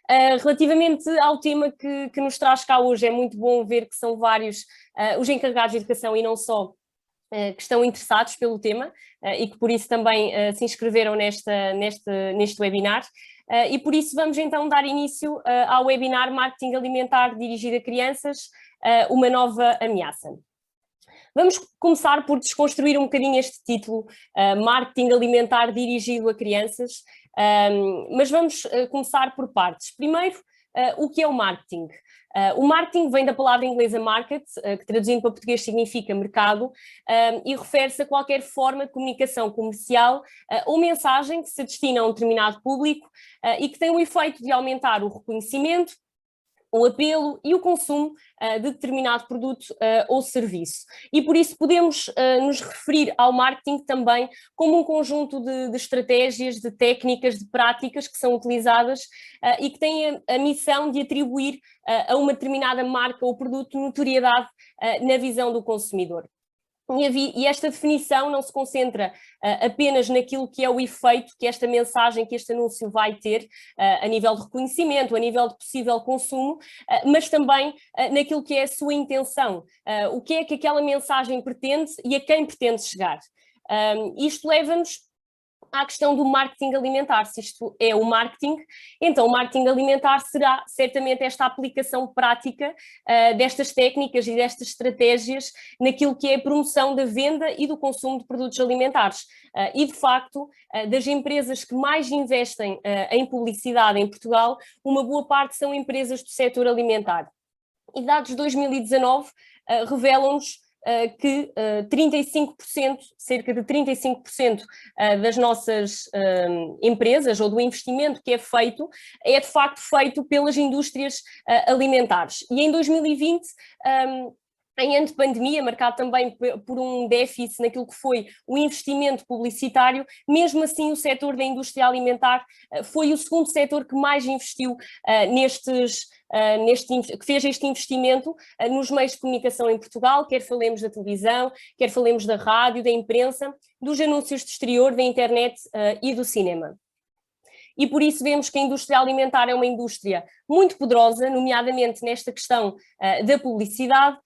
Relativamente ao tema que nos traz cá hoje, é muito bom ver que são vários os encarregados de educação e não só que estão interessados pelo tema e que por isso também se inscreveram neste webinar. E por isso vamos então dar início ao webinar Marketing Alimentar dirigido a crianças, uma nova ameaça. Vamos começar por desconstruir um bocadinho este título, Marketing Alimentar dirigido a crianças, mas vamos começar por partes. Primeiro, o que é o marketing? O marketing vem da palavra inglesa market, que traduzindo para português significa mercado, e refere-se a qualquer forma de comunicação comercial ou mensagem que se destina a um determinado público e que tem o efeito de aumentar o reconhecimento, o apelo e o consumo de determinado produto ou serviço. E por isso podemos nos referir ao marketing também como um conjunto de estratégias, de técnicas, de práticas que são utilizadas e que têm a missão de atribuir a uma determinada marca ou produto notoriedade na visão do consumidor. E esta definição não se concentra apenas naquilo que é o efeito que esta mensagem, que este anúncio vai ter a nível de reconhecimento, a nível de possível consumo, mas também naquilo que é a sua intenção, o que é que aquela mensagem pretende e a quem pretende chegar. Isto leva-nos à questão do marketing alimentar. Se isto é o marketing, então o marketing alimentar será certamente esta aplicação prática destas técnicas e destas estratégias naquilo que é a promoção da venda e do consumo de produtos alimentares. E de facto, das empresas que mais investem em publicidade em Portugal, uma boa parte são empresas do setor alimentar. E dados de 2019 revelam-nos que 35%, cerca de 35% das nossas empresas ou do investimento que é feito é de facto feito pelas indústrias alimentares. E em 2020, em ano de pandemia, marcado também por um déficit naquilo que foi o investimento publicitário, mesmo assim o setor da indústria alimentar foi o segundo setor que mais investiu que fez este investimento nos meios de comunicação em Portugal, quer falemos da televisão, quer falemos da rádio, da imprensa, dos anúncios de exterior, da internet e do cinema. E por isso vemos que a indústria alimentar é uma indústria muito poderosa, nomeadamente nesta questão da publicidade,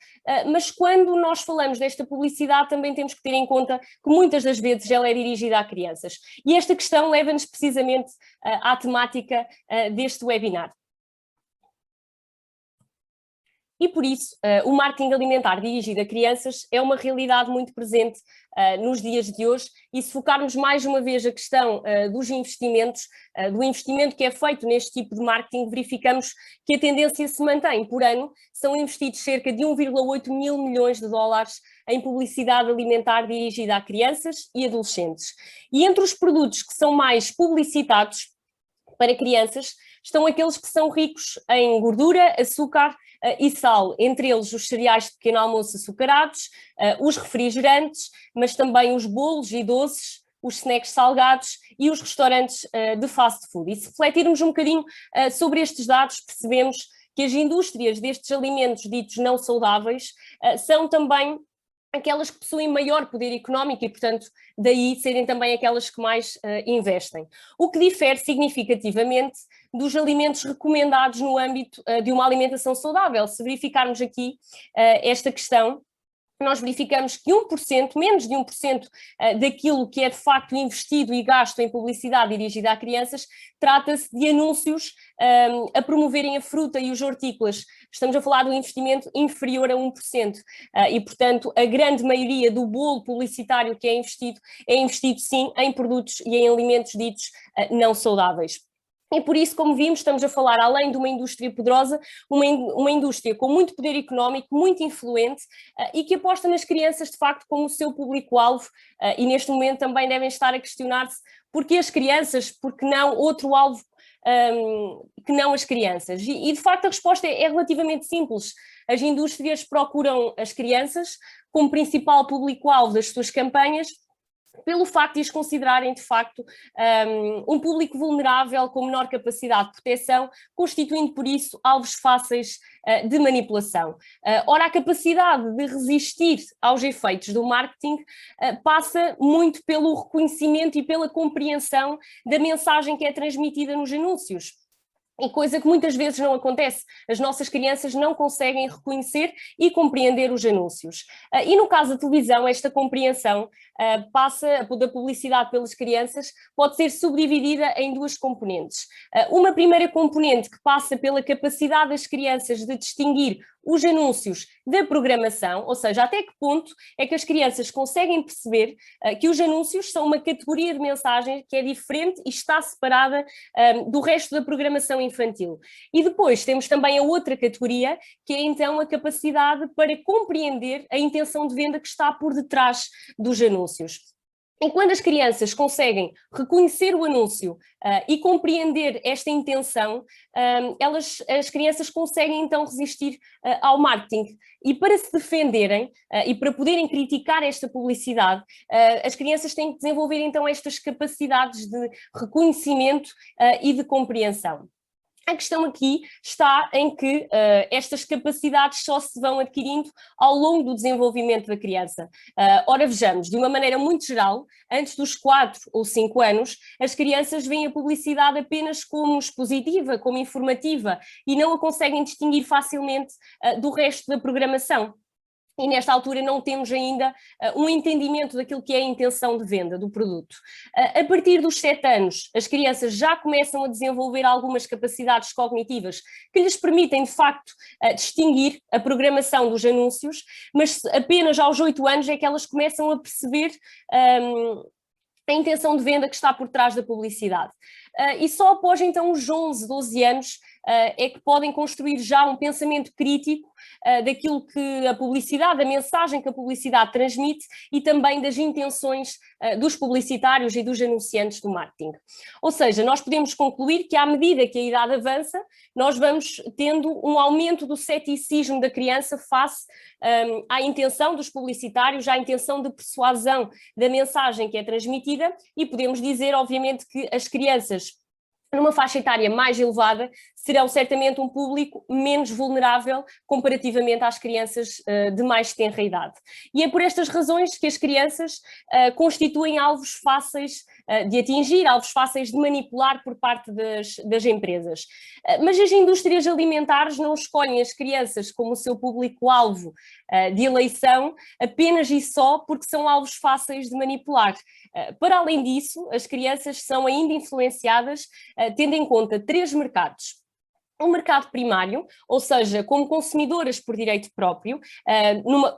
mas quando nós falamos desta publicidade também temos que ter em conta que muitas das vezes ela é dirigida a crianças. E esta questão leva-nos precisamente à temática deste webinar. E por isso, o marketing alimentar dirigido a crianças é uma realidade muito presente nos dias de hoje, e se focarmos mais uma vez a questão dos investimentos, do investimento que é feito neste tipo de marketing, verificamos que a tendência se mantém. Por ano, são investidos cerca de 1,8 mil milhões de dólares em publicidade alimentar dirigida a crianças e adolescentes. E entre os produtos que são mais publicitados para crianças, estão aqueles que são ricos em gordura, açúcar e sal, entre eles os cereais de pequeno almoço açucarados, os refrigerantes, mas também os bolos e doces, os snacks salgados e os restaurantes de fast food. E se refletirmos um bocadinho sobre estes dados, percebemos que as indústrias destes alimentos ditos não saudáveis são também aquelas que possuem maior poder económico e, portanto, daí serem também aquelas que mais investem. O que difere significativamente dos alimentos recomendados no âmbito de uma alimentação saudável. Se verificarmos aqui esta questão, nós verificamos que 1%, menos de 1% daquilo que é de facto investido e gasto em publicidade dirigida a crianças, trata-se de anúncios a promoverem a fruta e os hortícolas. Estamos a falar de um investimento inferior a 1%. E, portanto, a grande maioria do bolo publicitário que é investido sim em produtos e em alimentos ditos não saudáveis. E por isso, como vimos, estamos a falar, além de uma indústria poderosa, uma indústria com muito poder económico, muito influente e que aposta nas crianças, de facto, como o seu público-alvo e neste momento também devem estar a questionar-se porquê as crianças, porque não outro alvo que não as crianças. E de facto a resposta é relativamente simples. As indústrias procuram as crianças como principal público-alvo das suas campanhas, pelo facto de as considerarem, de facto, um público vulnerável com menor capacidade de proteção, constituindo, por isso, alvos fáceis de manipulação. Ora, a capacidade de resistir aos efeitos do marketing passa muito pelo reconhecimento e pela compreensão da mensagem que é transmitida nos anúncios. E coisa que muitas vezes não acontece. As nossas crianças não conseguem reconhecer e compreender os anúncios. E no caso da televisão, esta compreensão da publicidade pelas crianças pode ser subdividida em duas componentes. Uma primeira componente que passa pela capacidade das crianças de distinguir os anúncios da programação, ou seja, até que ponto é que as crianças conseguem perceber que os anúncios são uma categoria de mensagem que é diferente e está separada do resto da programação infantil. E depois temos também a outra categoria, que é então a capacidade para compreender a intenção de venda que está por detrás dos anúncios. E quando as crianças conseguem reconhecer o anúncio e compreender esta intenção, as crianças conseguem então resistir ao marketing. E para se defenderem e para poderem criticar esta publicidade, as crianças têm que desenvolver então estas capacidades de reconhecimento e de compreensão. A questão aqui está em que estas capacidades só se vão adquirindo ao longo do desenvolvimento da criança. Ora, vejamos, de uma maneira muito geral, antes dos 4 ou 5 anos, as crianças veem a publicidade apenas como expositiva, como informativa, e não a conseguem distinguir facilmente do resto da programação. E nesta altura não temos ainda um entendimento daquilo que é a intenção de venda do produto. A partir dos 7 anos, as crianças já começam a desenvolver algumas capacidades cognitivas que lhes permitem, de facto, distinguir a programação dos anúncios, mas apenas aos 8 anos é que elas começam a perceber a intenção de venda que está por trás da publicidade. E só após então os 11, 12 anos é que podem construir já um pensamento crítico daquilo que a publicidade, a mensagem que a publicidade transmite e também das intenções dos publicitários e dos anunciantes do marketing. Ou seja, nós podemos concluir que à medida que a idade avança, nós vamos tendo um aumento do ceticismo da criança face à intenção dos publicitários, à intenção de persuasão da mensagem que é transmitida, e podemos dizer, obviamente, que as crianças numa faixa etária mais elevada, serão certamente um público menos vulnerável comparativamente às crianças de mais tenra idade. E é por estas razões que as crianças constituem alvos fáceis de atingir, alvos fáceis de manipular por parte das empresas. Mas as indústrias alimentares não escolhem as crianças como o seu público-alvo de eleição apenas e só porque são alvos fáceis de manipular. Para além disso, as crianças são ainda influenciadas tendo em conta 3 mercados. Um mercado primário, ou seja, como consumidoras por direito próprio,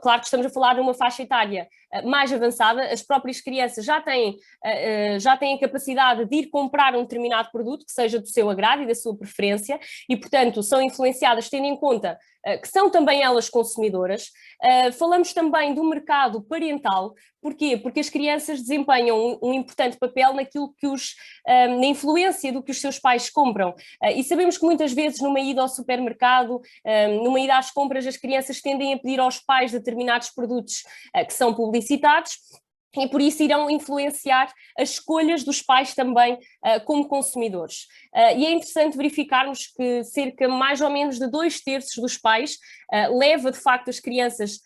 claro que estamos a falar numa faixa etária mais avançada, as próprias crianças já têm a capacidade de ir comprar um determinado produto que seja do seu agrado e da sua preferência e, portanto, são influenciadas tendo em conta que são também elas consumidoras. Falamos também do mercado parental. Porquê? Porque as crianças desempenham um importante papel naquilo que na influência do que os seus pais compram. E sabemos que muitas vezes numa ida ao supermercado, numa ida às compras, as crianças tendem a pedir aos pais determinados produtos que são publicitados, e por isso irão influenciar as escolhas dos pais também como consumidores. E é interessante verificarmos que cerca mais ou menos de 2/3 dos pais leva de facto as crianças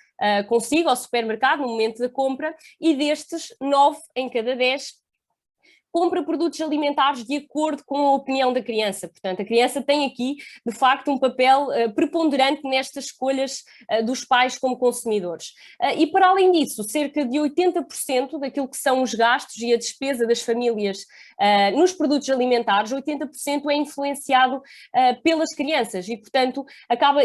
consigo ao supermercado no momento da compra, e destes 9 em cada 10 compra produtos alimentares de acordo com a opinião da criança. Portanto, a criança tem aqui, de facto, um papel preponderante nestas escolhas dos pais como consumidores. E, para além disso, cerca de 80% daquilo que são os gastos e a despesa das famílias nos produtos alimentares, 80% é influenciado pelas crianças e, portanto,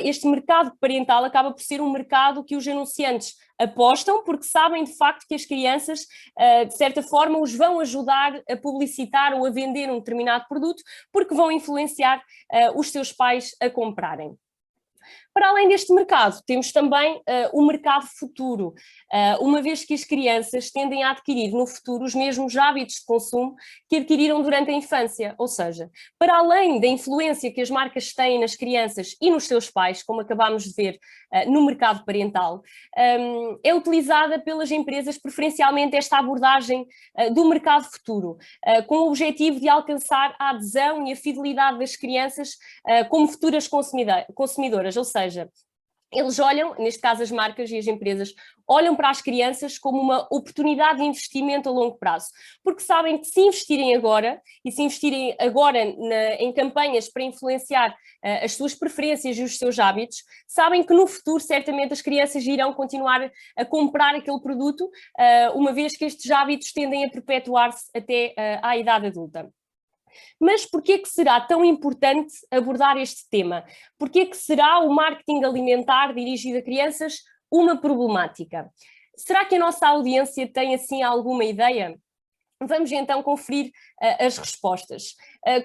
este mercado parental acaba por ser um mercado que os anunciantes apostam porque sabem de facto que as crianças, de certa forma, os vão ajudar a publicitar ou a vender um determinado produto porque vão influenciar os seus pais a comprarem. Para além deste mercado, temos também o mercado futuro, uma vez que as crianças tendem a adquirir no futuro os mesmos hábitos de consumo que adquiriram durante a infância, ou seja, para além da influência que as marcas têm nas crianças e nos seus pais, como acabámos de ver no mercado parental, é utilizada pelas empresas preferencialmente esta abordagem do mercado futuro, com o objetivo de alcançar a adesão e a fidelidade das crianças como futuras consumidoras, ou seja, Eles olham, neste caso as marcas e as empresas, olham para as crianças como uma oportunidade de investimento a longo prazo, porque sabem que se investirem agora, e se investirem agora em campanhas para influenciar as suas preferências e os seus hábitos, sabem que no futuro certamente as crianças irão continuar a comprar aquele produto, uma vez que estes hábitos tendem a perpetuar-se até à idade adulta. Mas porquê que será tão importante abordar este tema? Porquê que será o marketing alimentar dirigido a crianças uma problemática? Será que a nossa audiência tem assim alguma ideia? Vamos então conferir as respostas.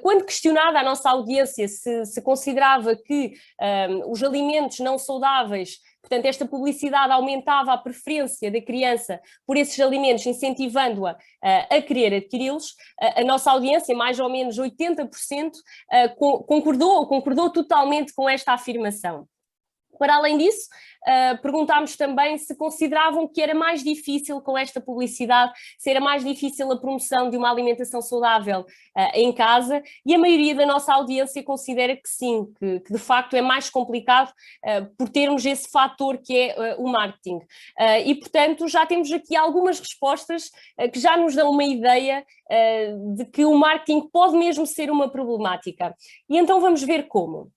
Quando questionada a nossa audiência se considerava que os alimentos não saudáveis, portanto esta publicidade aumentava a preferência da criança por esses alimentos, incentivando-a a querer adquiri-los, a nossa audiência, mais ou menos 80%, concordou totalmente com esta afirmação. Para além disso, perguntámos também se consideravam que era mais difícil com esta publicidade, se era mais difícil a promoção de uma alimentação saudável em casa, e a maioria da nossa audiência considera que sim, que de facto é mais complicado por termos esse fator que é o marketing. E portanto já temos aqui algumas respostas que já nos dão uma ideia de que o marketing pode mesmo ser uma problemática. E então vamos ver como.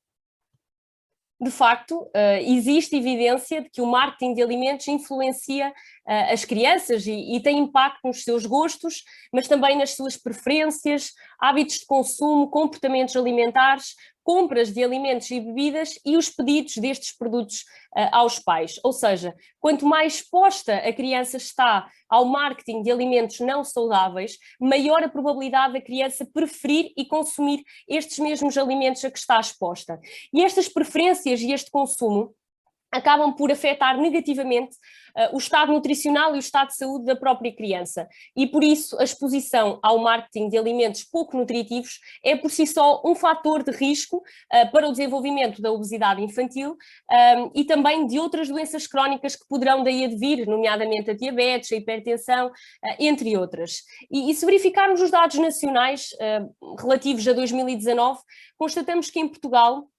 De facto, existe evidência de que o marketing de alimentos influencia as crianças e tem impacto nos seus gostos, mas também nas suas preferências, hábitos de consumo, comportamentos alimentares, compras de alimentos e bebidas e os pedidos destes produtos aos pais. Ou seja, quanto mais exposta a criança está ao marketing de alimentos não saudáveis, maior a probabilidade da criança preferir e consumir estes mesmos alimentos a que está exposta. E estas preferências e este consumo acabam por afetar negativamente o estado nutricional e o estado de saúde da própria criança. E por isso a exposição ao marketing de alimentos pouco nutritivos é por si só um fator de risco para o desenvolvimento da obesidade infantil e também de outras doenças crónicas que poderão daí advir, nomeadamente a diabetes, a hipertensão, entre outras. E se verificarmos os dados nacionais relativos a 2019, constatamos que em Portugal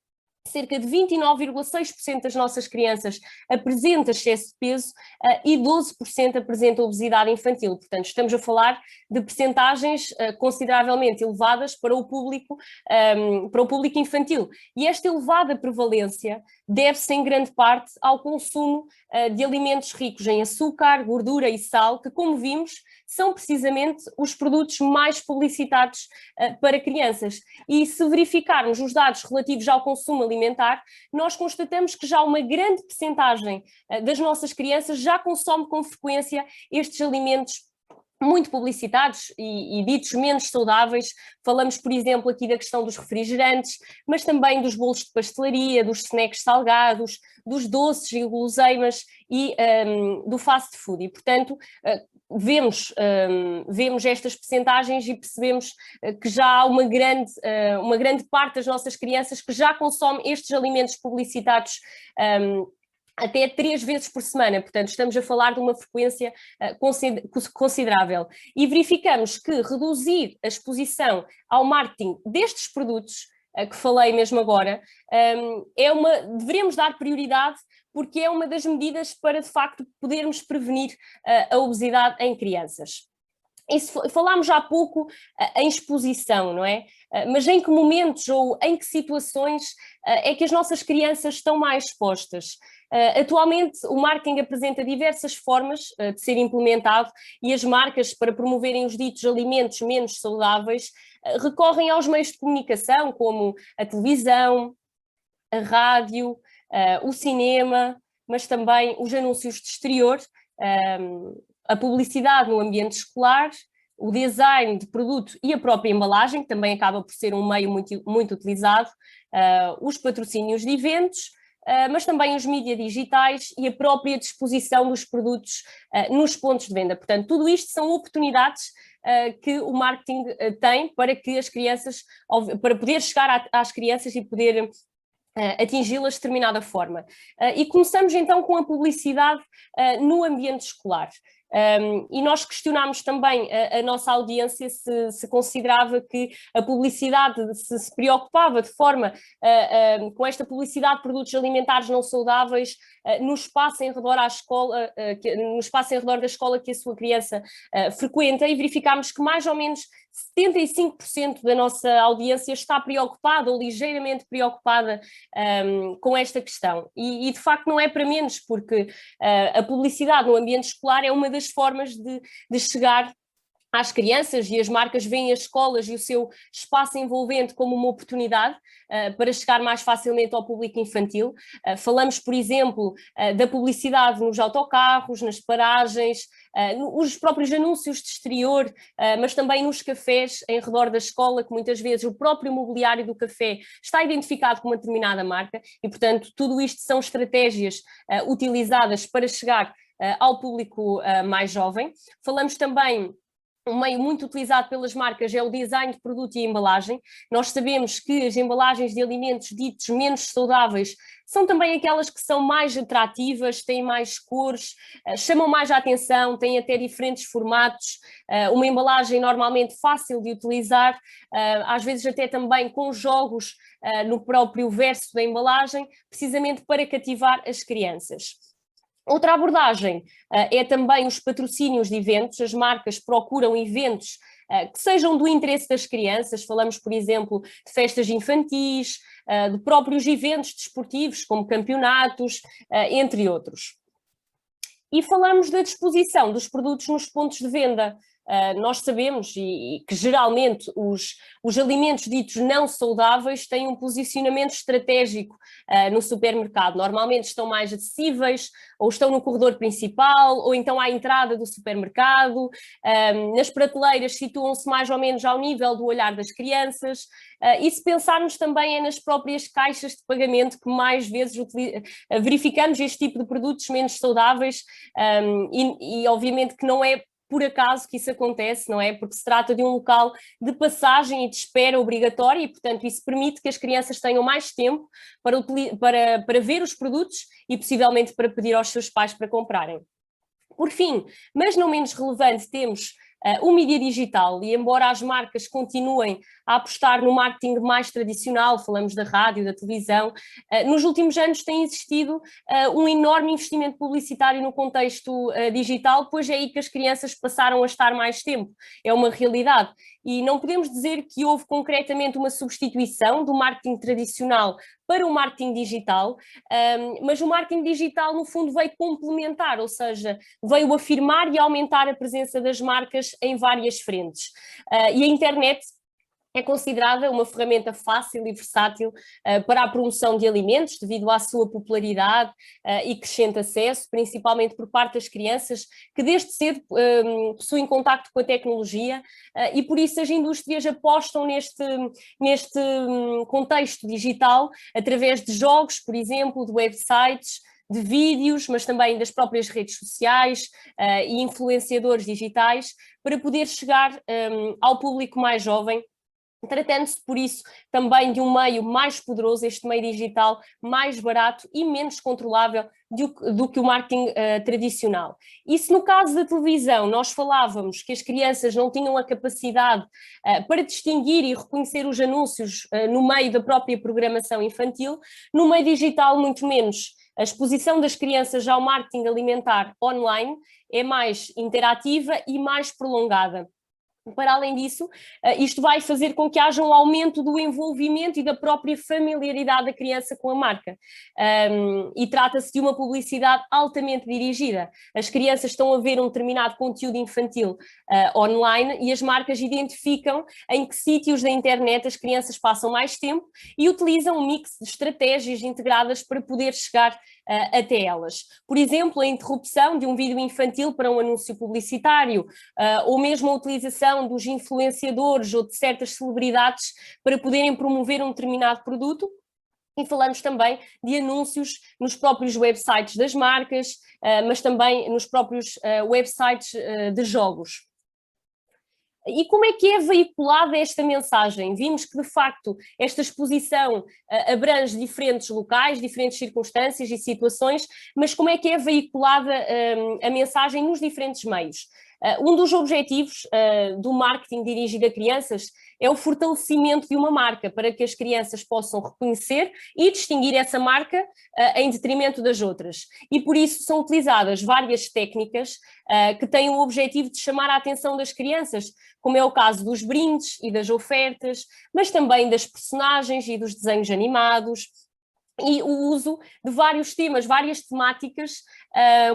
cerca de 29,6% das nossas crianças apresenta excesso de peso e 12% apresenta obesidade infantil. Portanto, estamos a falar de percentagens consideravelmente elevadas para o público infantil. E esta elevada prevalência deve-se em grande parte ao consumo de alimentos ricos em açúcar, gordura e sal, que, como vimos, são precisamente os produtos mais publicitados para crianças. E se verificarmos os dados relativos ao consumo alimentar, nós constatamos que já uma grande percentagem das nossas crianças já consome com frequência estes alimentos muito publicitados e ditos menos saudáveis. Falamos, por exemplo, aqui da questão dos refrigerantes, mas também dos bolos de pastelaria, dos snacks salgados, dos doces e guloseimas e do fast food. E, portanto, vemos estas percentagens e percebemos que já há uma grande parte das nossas crianças que já consome estes alimentos publicitados até 3 vezes por semana, portanto estamos a falar de uma frequência considerável. E verificamos que reduzir a exposição ao marketing destes produtos, que falei mesmo agora, devemos dar prioridade porque é uma das medidas para de facto podermos prevenir a obesidade em crianças. Falámos há pouco em exposição, não é? Mas em que momentos ou em que situações é que as nossas crianças estão mais expostas? Atualmente o marketing apresenta diversas formas de ser implementado e as marcas, para promoverem os ditos alimentos menos saudáveis, recorrem aos meios de comunicação como a televisão, a rádio, o cinema, mas também os anúncios de exterior, a publicidade no ambiente escolar, o design de produto e a própria embalagem, que também acaba por ser um meio muito utilizado, os patrocínios de eventos, mas também os mídias digitais e a própria disposição dos produtos nos pontos de venda. Portanto, tudo isto são oportunidades que o marketing tem para que as crianças, para poder chegar às crianças e poder atingi-las de determinada forma. E começamos então com a publicidade no ambiente escolar. E nós questionámos também a nossa audiência se considerava que a publicidade se preocupava de forma, com esta publicidade de produtos alimentares não saudáveis no espaço em redor à escola, no espaço em redor da escola que a sua criança frequenta, e verificámos que mais ou menos 75% da nossa audiência está preocupada ou ligeiramente preocupada com esta questão. E de facto não é para menos, porque a publicidade no ambiente escolar é uma das formas de chegar às crianças, e as marcas veem as escolas e o seu espaço envolvente como uma oportunidade para chegar mais facilmente ao público infantil. Falamos, por exemplo, da publicidade nos autocarros, nas paragens, os próprios anúncios de exterior, mas também nos cafés em redor da escola, que muitas vezes o próprio mobiliário do café está identificado com uma determinada marca, e portanto tudo isto são estratégias utilizadas para chegar ao público mais jovem. Falamos também. Um meio muito utilizado pelas marcas é o design de produto e embalagem. Nós sabemos que as embalagens de alimentos ditos menos saudáveis são também aquelas que são mais atrativas, têm mais cores, chamam mais a atenção, têm até diferentes formatos, uma embalagem normalmente fácil de utilizar, às vezes até também com jogos no próprio verso da embalagem, precisamente para cativar as crianças. Outra abordagem é também os patrocínios de eventos. As marcas procuram eventos que sejam do interesse das crianças. Falamos, por exemplo, de festas infantis, de próprios eventos desportivos, como campeonatos, entre outros. E falamos da disposição dos produtos nos pontos de venda. Nós sabemos que geralmente os alimentos ditos não saudáveis têm um posicionamento estratégico no supermercado. Normalmente estão mais acessíveis, ou estão no corredor principal, ou então à entrada do supermercado. Nas prateleiras situam-se mais ou menos ao nível do olhar das crianças. E se pensarmos também é nas próprias caixas de pagamento que mais vezes verificamos este tipo de produtos menos saudáveis, e obviamente que não é por acaso que isso acontece, não é? Porque se trata de um local de passagem e de espera obrigatória, e portanto isso permite que as crianças tenham mais tempo para ver os produtos e possivelmente para pedir aos seus pais para comprarem. Por fim, mas não menos relevante, temos o mídia digital, e embora as marcas continuem a apostar no marketing mais tradicional, falamos da rádio, da televisão, nos últimos anos tem existido um enorme investimento publicitário no contexto digital, pois é aí que as crianças passaram a estar mais tempo, é uma realidade. E não podemos dizer que houve concretamente uma substituição do marketing tradicional para o marketing digital, mas o marketing digital no fundo veio complementar, ou seja, veio afirmar e aumentar a presença das marcas em várias frentes. E a internet é considerada uma ferramenta fácil e versátil para a promoção de alimentos, devido à sua popularidade e crescente acesso, principalmente por parte das crianças, que desde cedo possuem contacto com a tecnologia, e por isso as indústrias apostam neste contexto digital, através de jogos, por exemplo, de websites, de vídeos, mas também das próprias redes sociais e influenciadores digitais, para poder chegar ao público mais jovem, tratando-se, por isso, também de um meio mais poderoso, este meio digital mais barato e menos controlável do que o marketing tradicional. E se no caso da televisão nós falávamos que as crianças não tinham a capacidade para distinguir e reconhecer os anúncios no meio da própria programação infantil, no meio digital muito menos. A exposição das crianças ao marketing alimentar online é mais interativa e mais prolongada. Para além disso, isto vai fazer com que haja um aumento do envolvimento e da própria familiaridade da criança com a marca. E trata-se de uma publicidade altamente dirigida. As crianças estão a ver um determinado conteúdo infantil online, e as marcas identificam em que sítios da internet as crianças passam mais tempo e utilizam um mix de estratégias integradas para poder chegar até elas. Por exemplo, a interrupção de um vídeo infantil para um anúncio publicitário, ou mesmo a utilização dos influenciadores ou de certas celebridades para poderem promover um determinado produto. E falamos também de anúncios nos próprios websites das marcas, mas também nos próprios websites de jogos. E como é que é veiculada esta mensagem? Vimos que, de facto, esta exposição abrange diferentes locais, diferentes circunstâncias e situações, mas como é que é veiculada a mensagem nos diferentes meios? Um dos objetivos do marketing dirigido a crianças é o fortalecimento de uma marca, para que as crianças possam reconhecer e distinguir essa marca em detrimento das outras. E por isso são utilizadas várias técnicas que têm o objetivo de chamar a atenção das crianças, como é o caso dos brindes e das ofertas, mas também das personagens e dos desenhos animados, e o uso de vários temas, várias temáticas,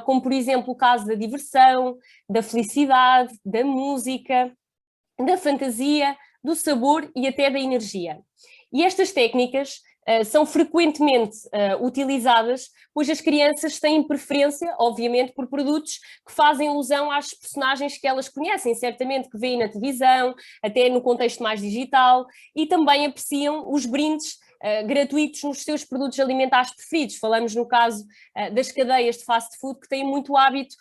como por exemplo o caso da diversão, da felicidade, da música, da fantasia, do sabor e até da energia. E estas técnicas são frequentemente utilizadas, pois as crianças têm preferência, obviamente, por produtos que fazem alusão às personagens que elas conhecem, certamente que veem na televisão, até no contexto mais digital, e também apreciam os brindes gratuitos nos seus produtos alimentares preferidos. Falamos no caso das cadeias de fast food, que têm muito hábito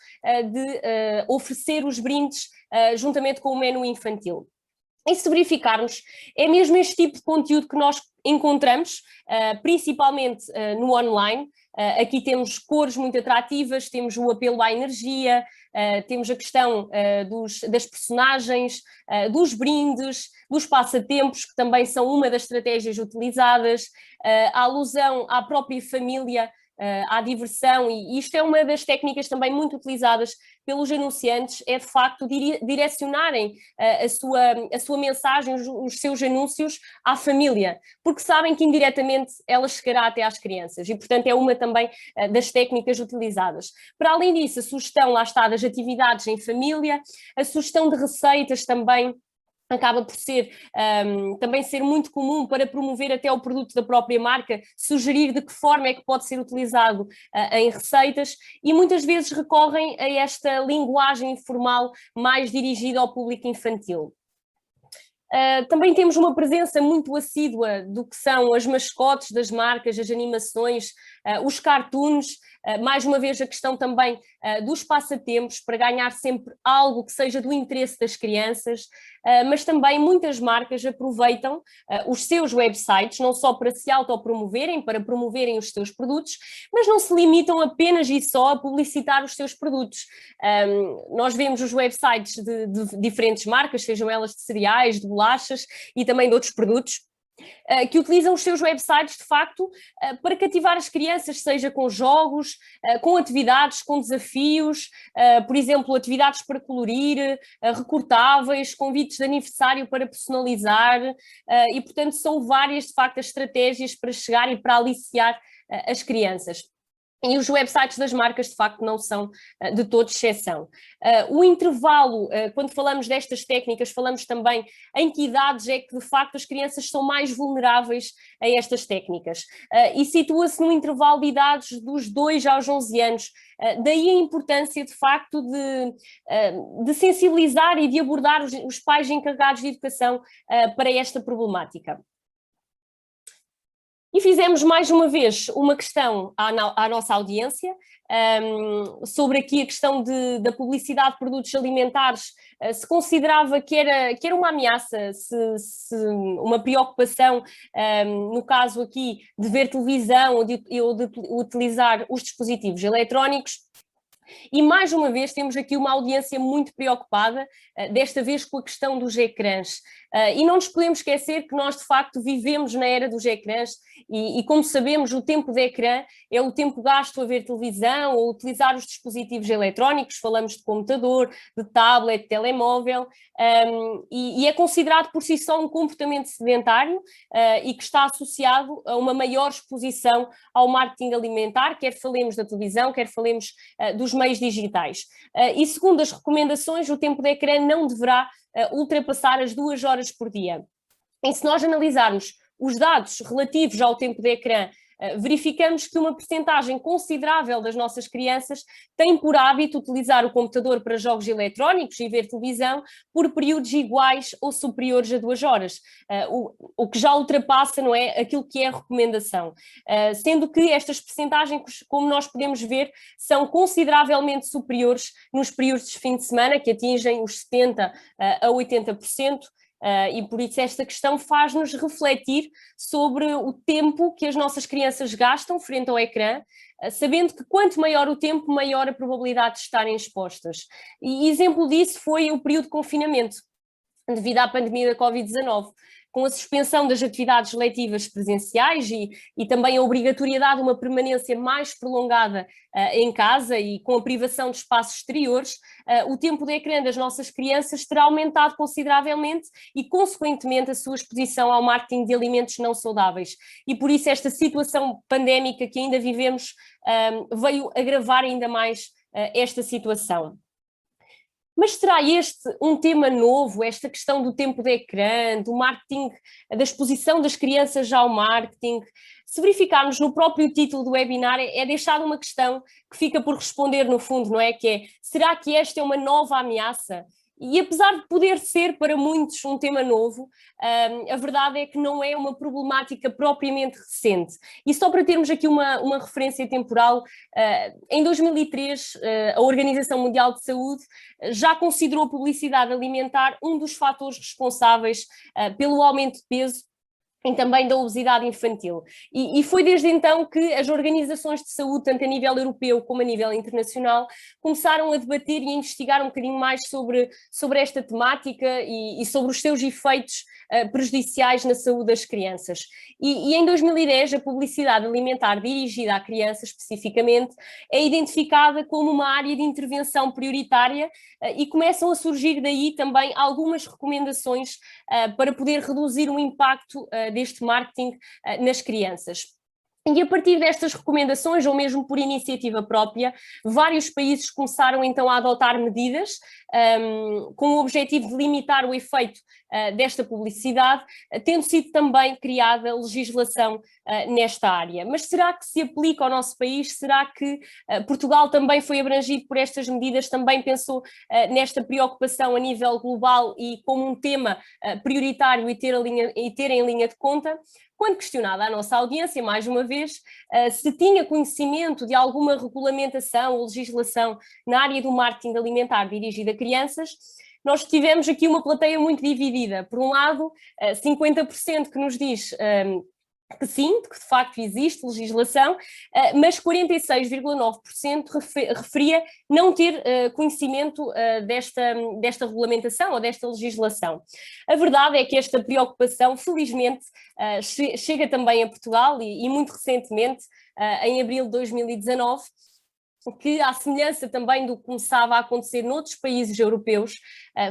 de oferecer os brindes juntamente com o menu infantil. E se verificarmos, é mesmo este tipo de conteúdo que nós encontramos, principalmente no online. Aqui temos cores muito atrativas, temos o apelo à energia, temos a questão das personagens, dos brindes, dos passatempos, que também são uma das estratégias utilizadas, a alusão à própria família, à diversão, e isto é uma das técnicas também muito utilizadas pelos anunciantes, é de facto direcionarem a sua mensagem, os seus anúncios à família, porque sabem que indiretamente ela chegará até às crianças e, portanto, é uma também das técnicas utilizadas. Para além disso, a sugestão, lá está, das atividades em família, a sugestão de receitas também acaba por também ser muito comum para promover até o produto da própria marca, sugerir de que forma é que pode ser utilizado em receitas, e muitas vezes recorrem a esta linguagem informal mais dirigida ao público infantil. Também temos uma presença muito assídua do que são as mascotes das marcas, as animações, os cartoons, mais uma vez a questão também dos passatempos, para ganhar sempre algo que seja do interesse das crianças, mas também muitas marcas aproveitam os seus websites, não só para se autopromoverem, para promoverem os seus produtos, mas não se limitam apenas e só a publicitar os seus produtos. Nós vemos os websites de diferentes marcas, sejam elas de cereais, de bolachas e também de outros produtos, que utilizam os seus websites, de facto, para cativar as crianças, seja com jogos, com atividades, com desafios, por exemplo, atividades para colorir, recortáveis, convites de aniversário para personalizar, e, portanto, são várias, de facto, as estratégias para chegar e para aliciar as crianças. E os websites das marcas, de facto, não são de toda exceção. O intervalo, quando falamos destas técnicas, falamos também em que idades é que, de facto, as crianças são mais vulneráveis a estas técnicas. E situa-se no intervalo de idades dos 2 aos 11 anos. Daí a importância, de facto, de sensibilizar e de abordar os pais encarregados de educação para esta problemática. E fizemos mais uma vez uma questão à nossa audiência sobre aqui a questão da publicidade de produtos alimentares, se considerava que era uma ameaça, se uma preocupação, no caso aqui de ver televisão ou de utilizar os dispositivos eletrónicos. E mais uma vez temos aqui uma audiência muito preocupada, desta vez com a questão dos ecrãs. E não nos podemos esquecer que nós de facto vivemos na era dos ecrãs e como sabemos, o tempo de ecrã é o tempo gasto a ver televisão ou utilizar os dispositivos eletrónicos, falamos de computador, de tablet, de telemóvel, e é considerado por si só um comportamento sedentário e que está associado a uma maior exposição ao marketing alimentar, quer falemos da televisão, quer falemos dos meios digitais. E segundo as recomendações, o tempo de ecrã não deverá ultrapassar as 2 horas por dia. E se nós analisarmos os dados relativos ao tempo de ecrã verificamos que uma percentagem considerável das nossas crianças tem por hábito utilizar o computador para jogos eletrónicos e ver televisão por períodos iguais ou superiores a 2 horas, o que já ultrapassa, não é, aquilo que é a recomendação, sendo que estas percentagens, como nós podemos ver, são consideravelmente superiores nos períodos de fim de semana, que atingem os 70% a 80%, e por isso esta questão faz-nos refletir sobre o tempo que as nossas crianças gastam frente ao ecrã, sabendo que quanto maior o tempo, maior a probabilidade de estarem expostas. E exemplo disso foi o período de confinamento, devido à pandemia da Covid-19, com a suspensão das atividades letivas presenciais e também a obrigatoriedade de uma permanência mais prolongada em casa e com a privação de espaços exteriores, o tempo de ecrã das nossas crianças terá aumentado consideravelmente e, consequentemente, a sua exposição ao marketing de alimentos não saudáveis. E por isso esta situação pandémica que ainda vivemos veio agravar ainda mais esta situação. Mas será este um tema novo, esta questão do tempo de ecrã, do marketing, da exposição das crianças ao marketing? Se verificarmos no próprio título do webinar, é deixada uma questão que fica por responder no fundo, não é? Que é, será que esta é uma nova ameaça? E apesar de poder ser para muitos um tema novo, a verdade é que não é uma problemática propriamente recente. E só para termos aqui uma referência temporal, em 2003 a Organização Mundial de Saúde já considerou a publicidade alimentar um dos fatores responsáveis pelo aumento de peso e também da obesidade infantil. E foi desde então que as organizações de saúde, tanto a nível europeu como a nível internacional, começaram a debater e a investigar um bocadinho mais sobre esta temática e sobre os seus efeitos prejudiciais na saúde das crianças. E em 2010 a publicidade alimentar dirigida à criança especificamente é identificada como uma área de intervenção prioritária e começam a surgir daí também algumas recomendações para poder reduzir o impacto deste marketing nas crianças. E a partir destas recomendações, ou mesmo por iniciativa própria, vários países começaram então a adotar medidas com o objetivo de limitar o efeito desta publicidade, tendo sido também criada legislação nesta área. Mas será que se aplica ao nosso país? Será que Portugal também foi abrangido por estas medidas, também pensou nesta preocupação a nível global e como um tema prioritário e ter em linha de conta? Quando questionada a nossa audiência, mais uma vez, se tinha conhecimento de alguma regulamentação ou legislação na área do marketing alimentar dirigido a crianças, nós tivemos aqui uma plateia muito dividida. Por um lado, 50% que nos diz que sim, que de facto existe legislação, mas 46,9% referia não ter conhecimento desta regulamentação ou desta legislação. A verdade é que esta preocupação, felizmente, chega também a Portugal e muito recentemente, em abril de 2019, que, à semelhança também do que começava a acontecer noutros países europeus,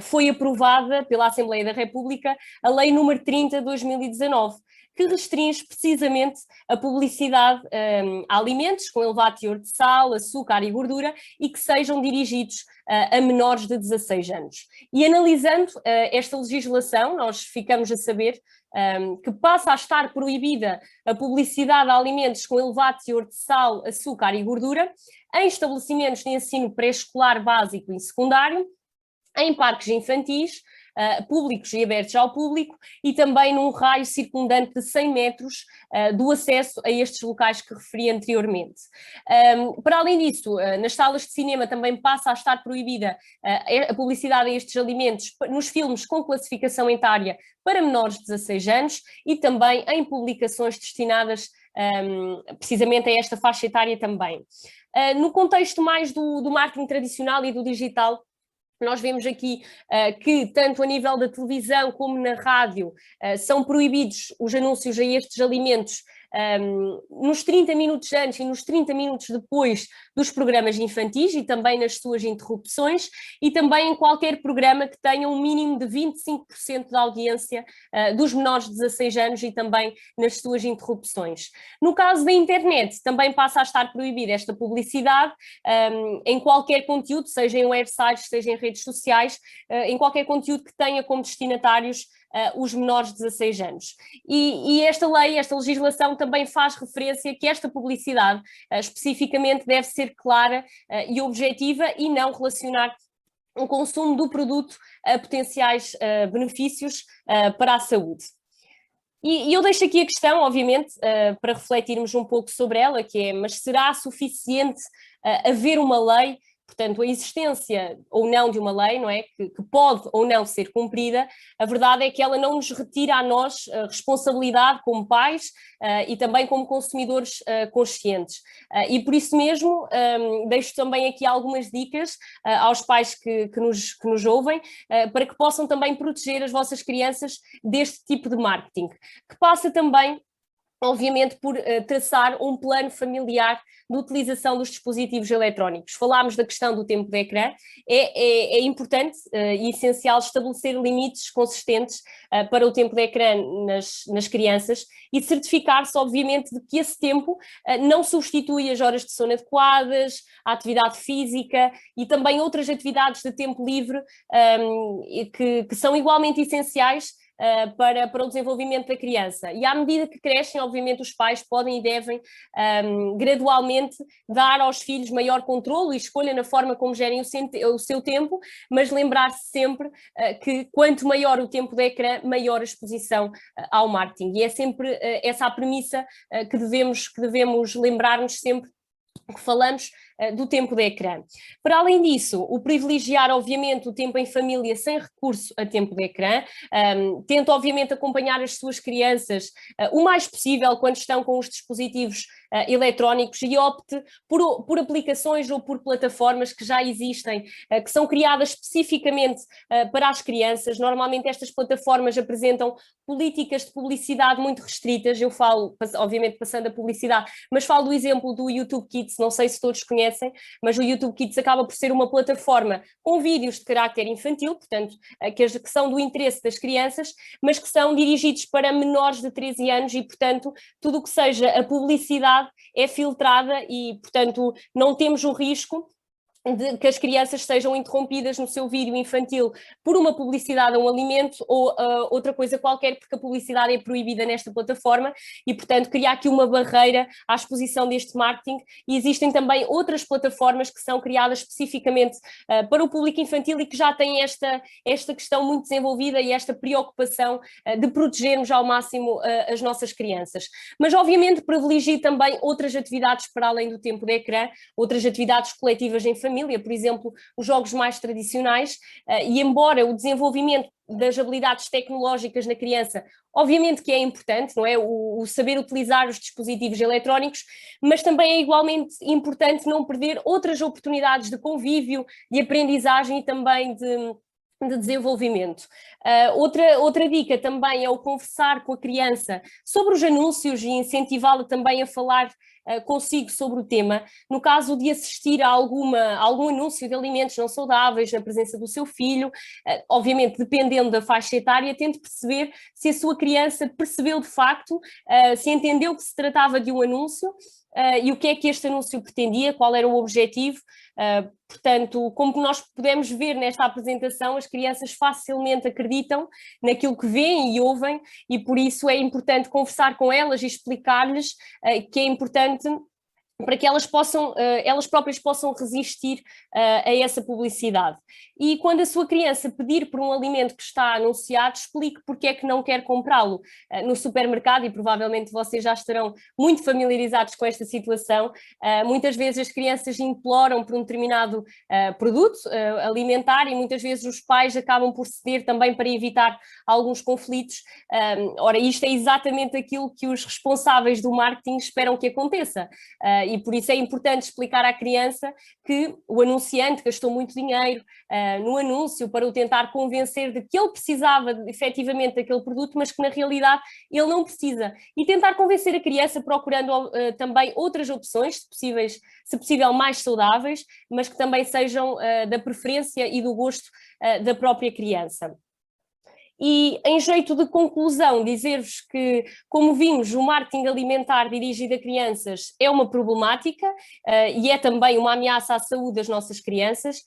foi aprovada pela Assembleia da República a Lei número 30 de 2019, que restringe precisamente a publicidade a alimentos com elevado teor de sal, açúcar e gordura e que sejam dirigidos a menores de 16 anos. E analisando esta legislação, nós ficamos a saber que passa a estar proibida a publicidade a alimentos com elevado teor de sal, açúcar e gordura em estabelecimentos de ensino pré-escolar básico e secundário, em parques infantis, públicos e abertos ao público e também num raio circundante de 100 metros do acesso a estes locais que referi anteriormente. Para além disso, nas salas de cinema também passa a estar proibida a publicidade a estes alimentos nos filmes com classificação etária para menores de 16 anos e também em publicações destinadas precisamente a esta faixa etária também. No contexto mais do marketing tradicional e do digital, nós vemos aqui que tanto a nível da televisão como na rádio são proibidos os anúncios a estes alimentos nos 30 minutos antes e nos 30 minutos depois dos programas infantis e também nas suas interrupções e também em qualquer programa que tenha um mínimo de 25% da audiência dos menores de 16 anos e também nas suas interrupções. No caso da internet, também passa a estar proibida esta publicidade em qualquer conteúdo, seja em websites, seja em redes sociais, em qualquer conteúdo que tenha como destinatários os menores de 16 anos. E esta lei, esta legislação também faz referência que esta publicidade especificamente deve ser clara e objetiva e não relacionar o consumo do produto a potenciais benefícios para a saúde. E eu deixo aqui a questão, obviamente, para refletirmos um pouco sobre ela, que é, mas será suficiente haver uma lei, portanto, a existência ou não de uma lei, não é? Que pode ou não ser cumprida, a verdade é que ela não nos retira a nós a responsabilidade como pais e também como consumidores conscientes. E por isso mesmo, deixo também aqui algumas dicas aos pais que nos ouvem, para que possam também proteger as vossas crianças deste tipo de marketing, que passa também, obviamente, por traçar um plano familiar de utilização dos dispositivos eletrónicos. Falámos da questão do tempo de ecrã, é importante e essencial estabelecer limites consistentes para o tempo de ecrã nas crianças e certificar-se, obviamente, de que esse tempo não substitui as horas de sono adequadas, a atividade física e também outras atividades de tempo livre que são igualmente essenciais para o desenvolvimento da criança. E à medida que crescem, obviamente, os pais podem e devem gradualmente dar aos filhos maior controle e escolha na forma como gerem o seu tempo, mas lembrar-se sempre que quanto maior o tempo de ecrã, maior a exposição ao marketing. E é sempre essa a premissa que devemos lembrar-nos sempre que falamos do tempo de ecrã. Para além disso, o privilegiar, obviamente, o tempo em família sem recurso a tempo de ecrã, tenta, obviamente, acompanhar as suas crianças o mais possível quando estão com os dispositivos eletrónicos e opte por aplicações ou por plataformas que já existem, que são criadas especificamente para as crianças. Normalmente estas plataformas apresentam políticas de publicidade muito restritas. Eu falo, obviamente, passando a publicidade, mas falo do exemplo do YouTube Kids, não sei se todos conhecem, mas o YouTube Kids acaba por ser uma plataforma com vídeos de carácter infantil, portanto, que são do interesse das crianças, mas que são dirigidos para menores de 13 anos e, portanto, tudo o que seja a publicidade é filtrada e, portanto, não temos o risco de que as crianças sejam interrompidas no seu vídeo infantil por uma publicidade a um alimento ou outra coisa qualquer, porque a publicidade é proibida nesta plataforma e, portanto, criar aqui uma barreira à exposição deste marketing. E existem também outras plataformas que são criadas especificamente para o público infantil e que já têm esta questão muito desenvolvida e esta preocupação de protegermos ao máximo as nossas crianças. Mas, obviamente, privilegio também outras atividades para além do tempo de ecrã, outras atividades coletivas em família, por exemplo, os jogos mais tradicionais, e embora o desenvolvimento das habilidades tecnológicas na criança, obviamente que é importante, não é? O saber utilizar os dispositivos eletrónicos, mas também é igualmente importante não perder outras oportunidades de convívio, de aprendizagem e também de desenvolvimento. Outra dica também é o conversar com a criança sobre os anúncios e incentivá-la também a falar consigo sobre o tema. No caso de assistir a algum anúncio de alimentos não saudáveis na presença do seu filho, obviamente dependendo da faixa etária, tente perceber se a sua criança percebeu de facto, se entendeu que se tratava de um anúncio e o que é que este anúncio pretendia, qual era o objetivo. Portanto, como nós podemos ver nesta apresentação, as crianças facilmente acreditam naquilo que veem e ouvem e por isso é importante conversar com elas e explicar-lhes que é importante para que elas próprias possam resistir a essa publicidade. E quando a sua criança pedir por um alimento que está anunciado, explique porque é que não quer comprá-lo no supermercado, e provavelmente vocês já estarão muito familiarizados com esta situação. Muitas vezes as crianças imploram por um determinado produto alimentar e muitas vezes os pais acabam por ceder também para evitar alguns conflitos. Ora, isto é exatamente aquilo que os responsáveis do marketing esperam que aconteça. E por isso é importante explicar à criança que o anunciante gastou muito dinheiro no anúncio para o tentar convencer de que ele precisava efetivamente daquele produto, mas que na realidade ele não precisa. E tentar convencer a criança procurando também outras opções, se possível mais saudáveis, mas que também sejam da preferência e do gosto da própria criança. E em jeito de conclusão, dizer-vos que, como vimos, o marketing alimentar dirigido a crianças é uma problemática e é também uma ameaça à saúde das nossas crianças.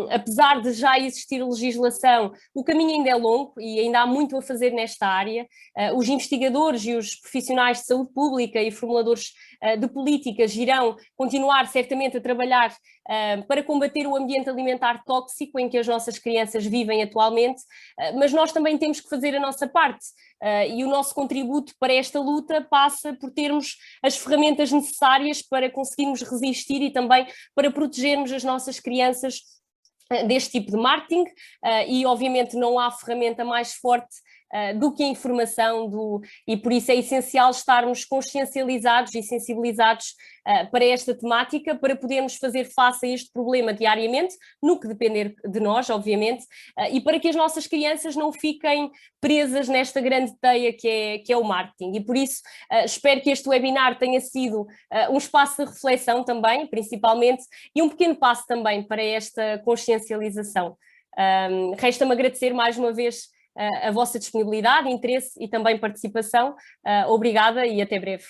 Apesar de já existir legislação, o caminho ainda é longo e ainda há muito a fazer nesta área. Os investigadores e os profissionais de saúde pública e formuladores de políticas irão continuar certamente a trabalhar para combater o ambiente alimentar tóxico em que as nossas crianças vivem atualmente, mas nós também temos que fazer a nossa parte e o nosso contributo para esta luta passa por termos as ferramentas necessárias para conseguirmos resistir e também para protegermos as nossas crianças deste tipo de marketing e obviamente não há ferramenta mais forte do que a informação, e por isso é essencial estarmos consciencializados e sensibilizados para esta temática, para podermos fazer face a este problema diariamente, no que depender de nós, obviamente, e para que as nossas crianças não fiquem presas nesta grande teia que é o marketing. E por isso espero que este webinar tenha sido um espaço de reflexão também, principalmente, e um pequeno passo também para esta consciencialização. Resta-me agradecer mais uma vez a vossa disponibilidade, interesse e também participação. Obrigada e até breve.